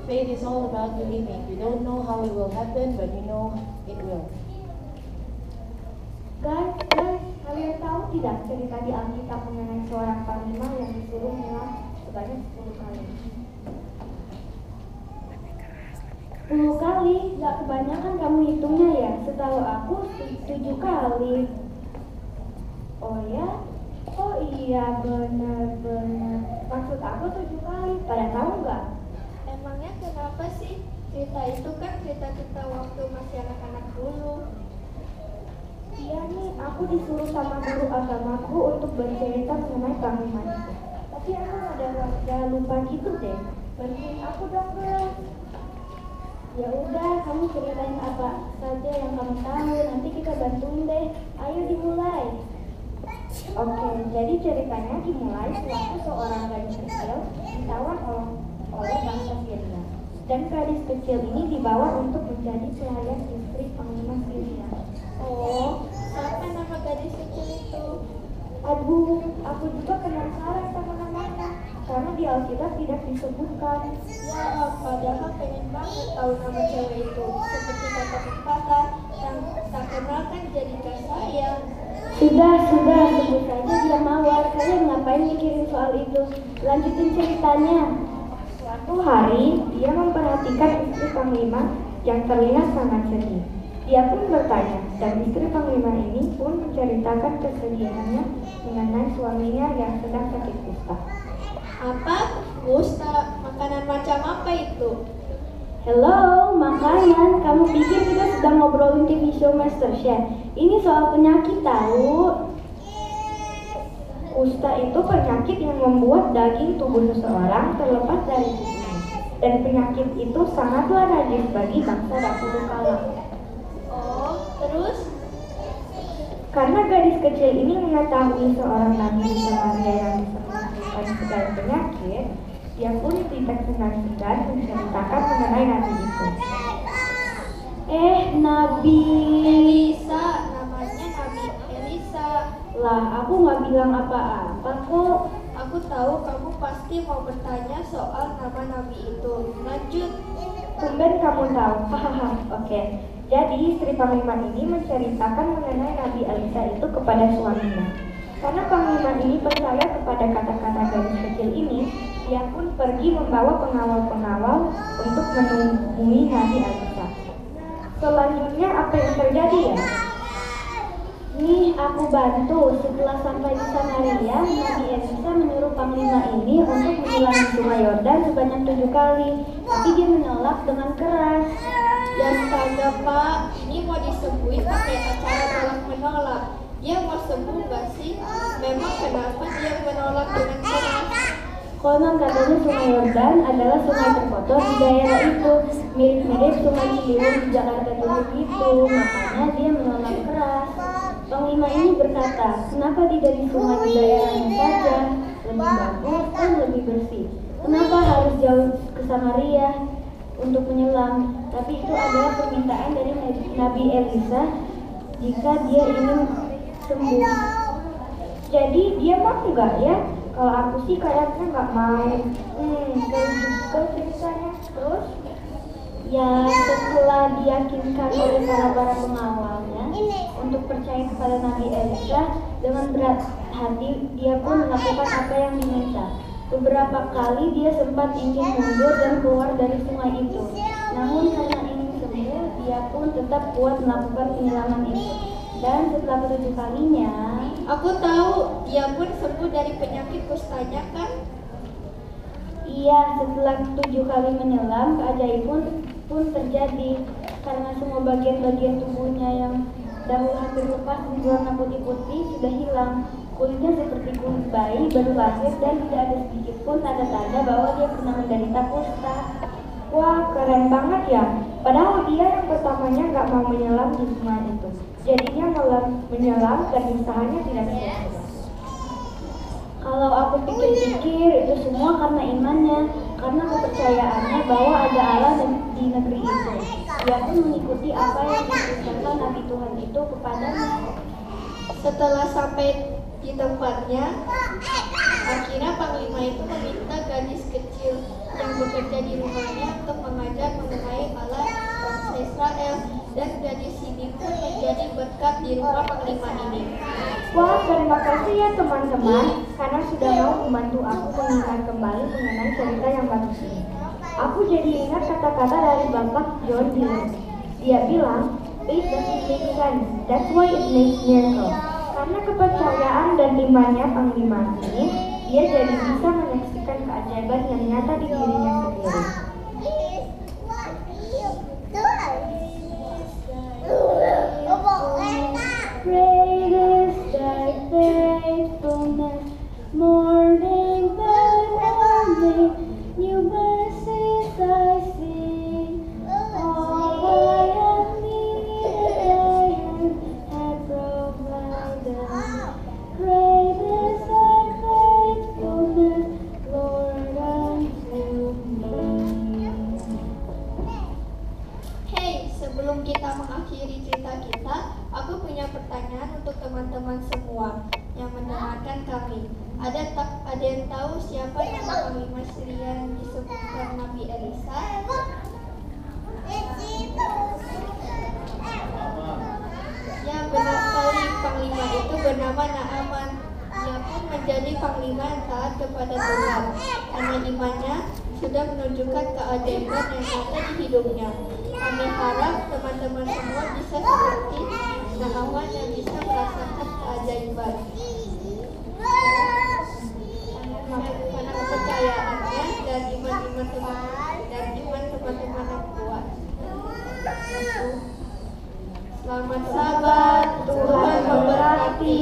Faith is all about believing. You don't know how it will happen, but you know it will. Guys, kalian tahu tidak cerita di Alkitab mengenai seorang panglima yang disuruh menyelam sebanyak 10 kali? 10 kali? Gak kebanyakan kamu hitungnya ya? Setahu aku 7 kali. Oh ya? Oh iya, benar. Maksud aku 7 kali. Pada tahu nggak? Emangnya kenapa sih? Cerita itu kan cerita kita waktu masih anak-anak dulu. Iya nih, aku disuruh sama guru agamaku untuk bercerita mengenai panglima itu. Tapi aku ada lupa gitu deh. Bantuin aku dong, guys. Ya udah, kamu ceritain apa saja yang kamu tahu. Nanti kita bantuin deh. Ayo dimulai. Oke, jadi ceritanya dimulai sewaktu seorang gadis kecil ditawan oleh bangsa Syria. Dan gadis kecil ini dibawa untuk menjadi pelayan istri panglima Syria. Oh, siapa nama gadis kecil itu? Aduh, aku juga penasaran sama namanya, karena di Alkitab tidak disebutkan. Ya, padahal pengen banget tahu nama cewek itu. Seperti kata pepatah, yang tak kenal kan jadi gak sayang. Sudah, sebut saja dia mawar. Kalian ngapain mikirin soal itu? Lanjutin ceritanya. Suatu hari, dia memperhatikan istri panglima yang terlihat sangat sedih. Dia pun bertanya, dan istri panglima ini pun menceritakan kesedihannya mengenai suaminya yang sedang sakit kusta. Apa? Kusta? Makanan macam apa itu? Hello, makanan. Kamu pikir kita sedang ngobrolin TV show MasterChef? Ini soal penyakit tahu. Kusta itu penyakit yang membuat daging tubuh seseorang terlepas dari tubuhnya. Dan penyakit itu sangatlah najis bagi bangsa dahulu kala. Oh, terus? Karena gadis kecil ini mengetahui seorang nabi di Samaria yang disembuhkan segala penyakit, dia pun tidak segan-segan menceritakan mengenai nabi itu. Nabi Elisa, namanya Nabi Elisa. lah, aku nggak bilang apa-apa kok. Aku tahu kamu pasti mau bertanya soal nama nabi itu. Lanjut. Tumben kamu tahu. Hahaha. Oke. Jadi istri panglima ini menceritakan mengenai Nabi Elisa itu kepada suaminya. Karena panglima ini percaya kepada kata-kata gadis kecil ini, dia pun pergi membawa pengawal-pengawal untuk menemui Nabi Elisa. Selanjutnya apa yang terjadi ya? Nih aku bantu. Setelah sampai di Samaria, Nabi Elisa menyuruh panglima ini untuk menyeberangi Sungai Yordan sebanyak 7 kali. Tapi dia menolak dengan keras. Dan kagak Pak, ini mau disembuhin pakai acara tolak-menolak. Dia mau sembuh gak sih? Memang kenapa dia menolak dengan keras? Konon katanya Sungai Yordan adalah sungai terkotor di daerah itu, mirip-mirip Sungai Ciliwung di Jakarta dulu gitu. Makanya dia menolak keras. Panglima ini berkata, kenapa tidak di sungai di daerahnya saja? Lebih bagus dan lebih bersih. Kenapa harus jauh ke Samaria untuk menyelam? Tapi itu adalah permintaan dari Nabi Elisa jika dia ingin sembuh. Jadi dia mau nggak ya? Kalau aku sih kayaknya nggak mau. Kalau ceritanya terus ya setelah diyakinkan oleh para pengawalnya untuk percaya kepada Nabi Elisa, dengan berat hati dia pun melakukan apa yang diminta. Beberapa kali dia sempat ingin mundur dan keluar dari sungai itu. Namun karena ingin sembuh, dia pun tetap kuat melakukan penyelaman itu. Dan setelah ke-7 kalinya, aku tahu dia pun sembuh dari penyakit kustanya kan? iya, setelah 7 kali menyelam, keajaiban pun terjadi. Karena semua bagian-bagian tubuhnya yang dahulu hampir lepas berwarna putih-putih sudah hilang. Kulitnya seperti kulit bayi baru lahir dan tidak ada sedikit pun tanda-tanda bahwa dia pernah menderita kusta. Wah, keren banget ya. Padahal dia yang pertamanya nggak mau menyelam di sungai itu. Jadinya malah menyelam dan usahanya tidak sia-sia. Kalau aku pikir-pikir, itu semua karena imannya, karena kepercayaannya bahwa ada Allah di negeri itu. Dia pun mengikuti apa yang diberitakan Nabi Tuhan itu kepadanya. Setelah sampai di tempatnya, akhirnya panglima itu meminta gadis kecil yang bekerja di rumahnya untuk mengajar mengenai Allah bangsa Israel, dan gadis ini pun menjadi berkat di rumah panglima ini. Wah, terima kasih ya teman-teman, karena sudah mau membantu aku mengingat kembali mengenai cerita yang bagus ini. Aku jadi ingat kata-kata dari Bapak John Dillon. Dia bilang, "Faith doesn't make sense, that's why it makes miracles." Karena kepercayaan dan imannya panglima ini, dia jadi bisa menyaksikan keajaiban yang nyata di dirinya sendiri. Great is thy faithfulness, morning by morning, new mercies I see. All I have needed, thy hand hath provided. Great is thy faithfulness, Lord, unto me. Hey, sebelum kita mengakhiri cerita kita, aku punya pertanyaan untuk teman-teman semua yang mendengarkan kami. Ada yang tahu siapa nama panglima Syria yang disebutkan Nabi Elisa? Ya, benar sekali, panglima itu bernama Naaman. Dia pun menjadi panglima yang taat kepada Tuhan, karena imannya sudah menunjukkan keajaiban yang nyata di hidupnya. Kami harap teman-teman semua bisa seperti Naaman yang bisa merasakan keajaiban. Karena kepercayaannya dan iman teman-teman yang kuat. Selamat sabat, Tuhan memberkati.